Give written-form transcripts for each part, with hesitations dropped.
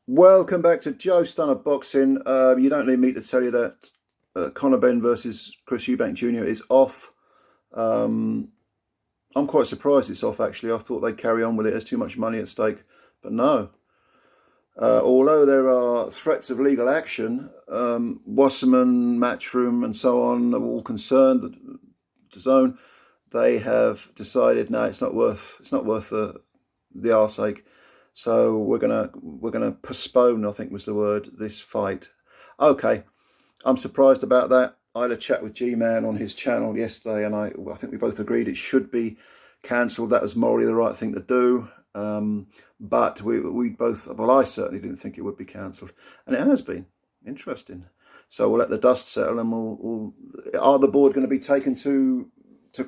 Welcome back to Joe Stunner Boxing. You don't need me to tell you that Conor Benn versus CHRIS EUBANK Jr. is off. Um, I'm quite surprised it's off, actually. I thought they'd carry on with it. There's too much money at stake. But no. Although there are threats of legal action, Wasserman, Matchroom and so on are all concerned. The DAZN, they have decided, no, it's not worth the arse ache. So we're gonna postpone, I think was the word, this fight. Okay, I'm surprised about that. I had a chat with G-Man on his channel yesterday, and I think we both agreed it should be cancelled. That was morally the right thing to do. But we both, well, I certainly didn't think it would be cancelled, and it has been. Interesting. So we'll let the dust settle, and are the board going to be taken to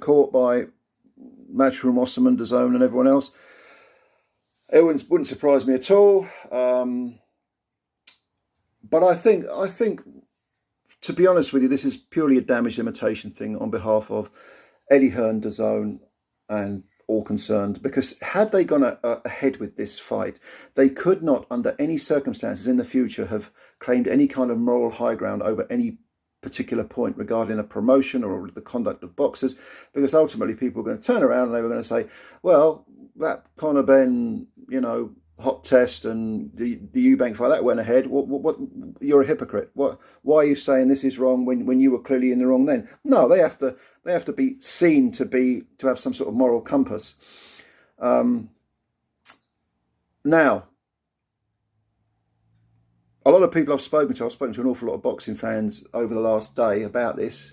court by Matchroom, Wasserman, DAZN, and everyone else? It wouldn't surprise me at all. But I think, to be honest with you, this is purely a damage limitation thing on behalf of Eddie Hearn, DAZN, and all concerned. Because had they gone ahead with this fight, they could not, under any circumstances in the future, have claimed any kind of moral high ground over any particular point regarding a promotion or the conduct of boxers, because ultimately people were going to turn around and they were going to say, well, that Conor Benn, hot test and the Eubank fight that went ahead. What? You're a hypocrite. Why are you saying this is wrong when you were clearly in the wrong then? No, they have to be seen to have some sort of moral compass. Now, a lot of people I've spoken to an awful lot of boxing fans over the last day about this.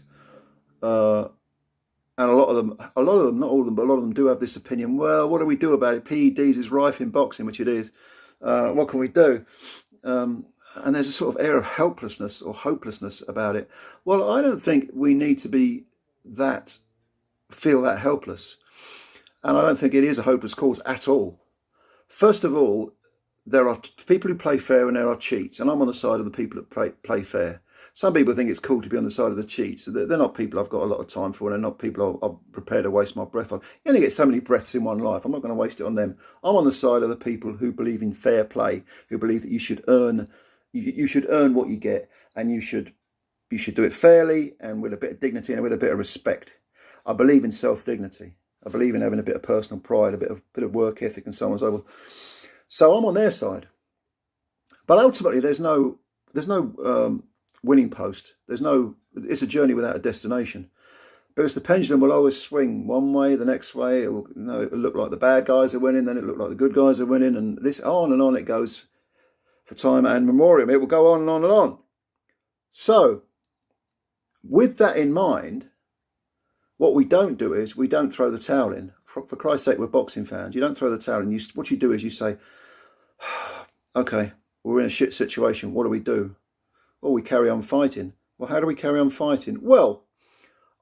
And a lot of them, not all of them, but a lot of them do have this opinion. Well, what do we do about it? PEDs is rife in boxing, which it is. What can we do? And there's a sort of air of helplessness or hopelessness about it. Well, I don't think we need to feel that helpless. And I don't think it is a hopeless cause at all. First of all, there are people who play fair and there are cheats. And I'm on the side of the people that play fair. Some people think it's cool to be on the side of the cheats. They're not people I've got a lot of time for, and they're not people I'm prepared to waste my breath on. You only get so many breaths in one life. I'm not going to waste it on them. I'm on the side of the people who believe in fair play, who believe that you should earn what you get, and you should do it fairly and with a bit of dignity and with a bit of respect. I believe in self-dignity. I believe in having a bit of personal pride, a bit of work ethic, and so on and so forth. So I'm on their side. But ultimately, there's no winning post. It's a journey without a destination, because the pendulum will always swing one way, the next way. It'll look like the bad guys are winning, then it'll look like the good guys are winning, and this on and on it goes for time and memoriam. It will go on and on and on. So with that in mind, what we don't do is we don't throw the towel in. For Christ's sake, we're boxing fans. You don't throw the towel in. What you do is you say, okay, we're in a shit situation. What do we do? Or we carry on fighting. Well, how do we carry on fighting? Well,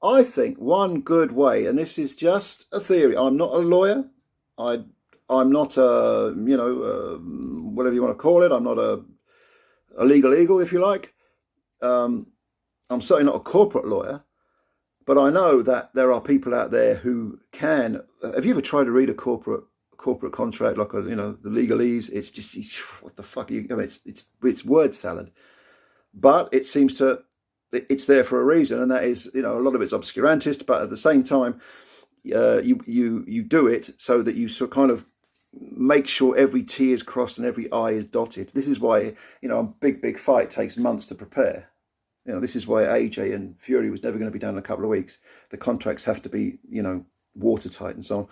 I think one good way, and this is just a theory. I'm not a lawyer. I'm not a, whatever you want to call it. I'm not a legal eagle, if you like. I'm certainly not a corporate lawyer. But I know that there are people out there who can. Have you ever tried to read a corporate contract, like the legalese? It's just, what the fuck? It's word salad. But it seems it's there for a reason, and that is, a lot of it's obscurantist, but at the same time, you do it so that you sort of kind of make sure every T is crossed and every I is dotted. This is why, a big fight takes months to prepare. This is why AJ and Fury was never going to be done in a couple of weeks. The contracts have to be, watertight and so on.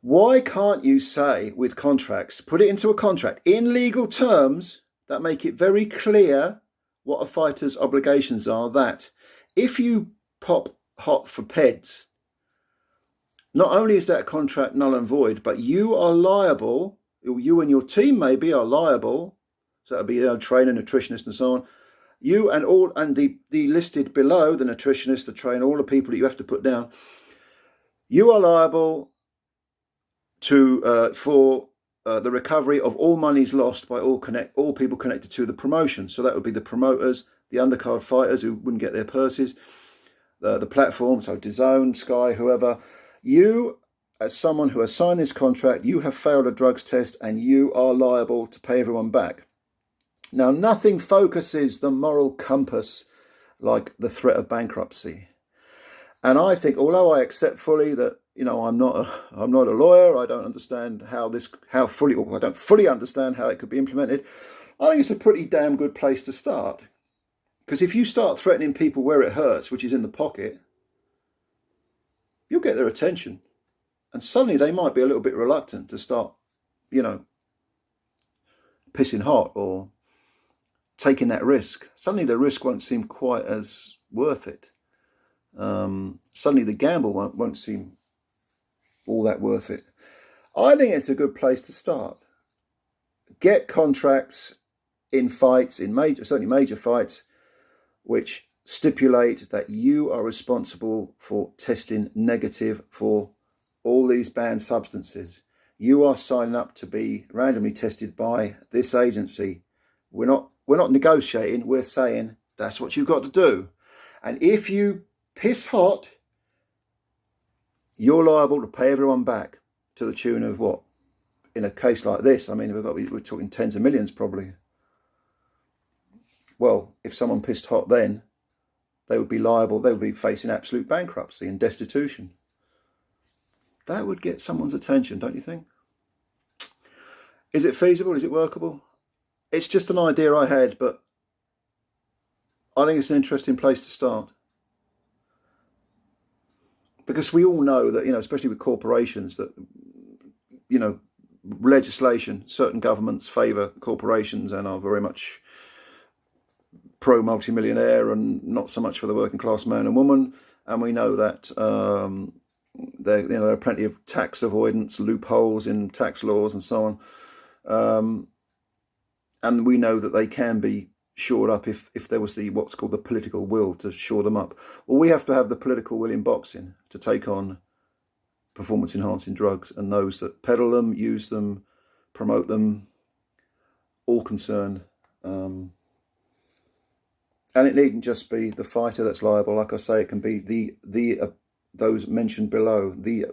Why can't you say with contracts, put it into a contract in legal terms that make it very clear what a fighter's obligations are, that if you pop hot for PEDs, not only is that contract null and void, but you are liable, you and your team maybe are liable, so that would be a trainer, nutritionist and so on, you and the listed below, the nutritionist, the trainer, all the people that you have to put down, you are liable for the recovery of all monies lost by all people connected to the promotion. So that would be the promoters, the undercard fighters who wouldn't get their purses, the platform, so DAZN, Sky, whoever. You as someone who has signed this contract, you have failed a drugs test and you are liable to pay everyone back. Now, nothing focuses the moral compass like the threat of bankruptcy. And I think, although I accept fully that, you know, I'm not a lawyer, I don't understand I don't fully understand how it could be implemented. I think it's a pretty damn good place to start. Because if you start threatening people where it hurts, which is in the pocket, you'll get their attention. And suddenly they might be a little bit reluctant to start, you know, pissing hot or taking that risk. Suddenly the risk won't seem quite as worth it. Suddenly the gamble won't seem all that worth it. I think it's a good place to start. Get contracts in fights, certainly major fights, which stipulate that you are responsible for testing negative for all these banned substances. You are signing up to be randomly tested by this agency. We're not negotiating, we're saying that's what you've got to do. And if you piss hot, you're liable to pay everyone back to the tune of what? In a case like this, I mean, we're talking tens of millions probably. Well, if someone pissed hot then, they would be liable, they would be facing absolute bankruptcy and destitution. That would get someone's attention, don't you think? Is it feasible? Is it workable? It's just an idea I had, but I think it's an interesting place to start. Because we all know that, you know, especially with corporations, that, you know, legislation, certain governments favour corporations and are very much pro-multimillionaire and not so much for the working class man and woman. And we know that there are plenty of tax avoidance loopholes in tax laws and so on. And we know that they can be shored up if there was what's called the political will to shore them up. Well, we have to have the political will in boxing to take on performance-enhancing drugs, and those that peddle them, use them, promote them, all concerned. And it needn't just be the fighter that's liable. Like I say, it can be those mentioned below, the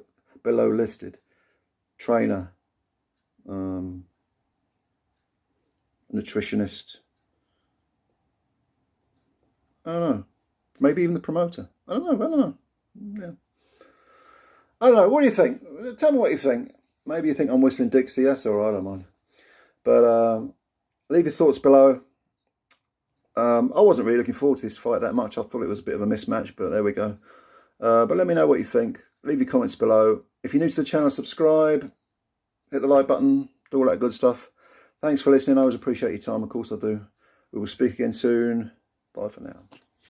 below listed trainer, nutritionist. I don't know. Maybe even the promoter. I don't know. Yeah. I don't know. What do you think? Tell me what you think. Maybe you think I'm whistling Dixie. That's all right. I don't mind. But leave your thoughts below. I wasn't really looking forward to this fight that much. I thought it was a bit of a mismatch, but there we go. But let me know what you think. Leave your comments below. If you're new to the channel, subscribe. Hit the like button. Do all that good stuff. Thanks for listening. I always appreciate your time. Of course I do. We will speak again soon. Bye for now.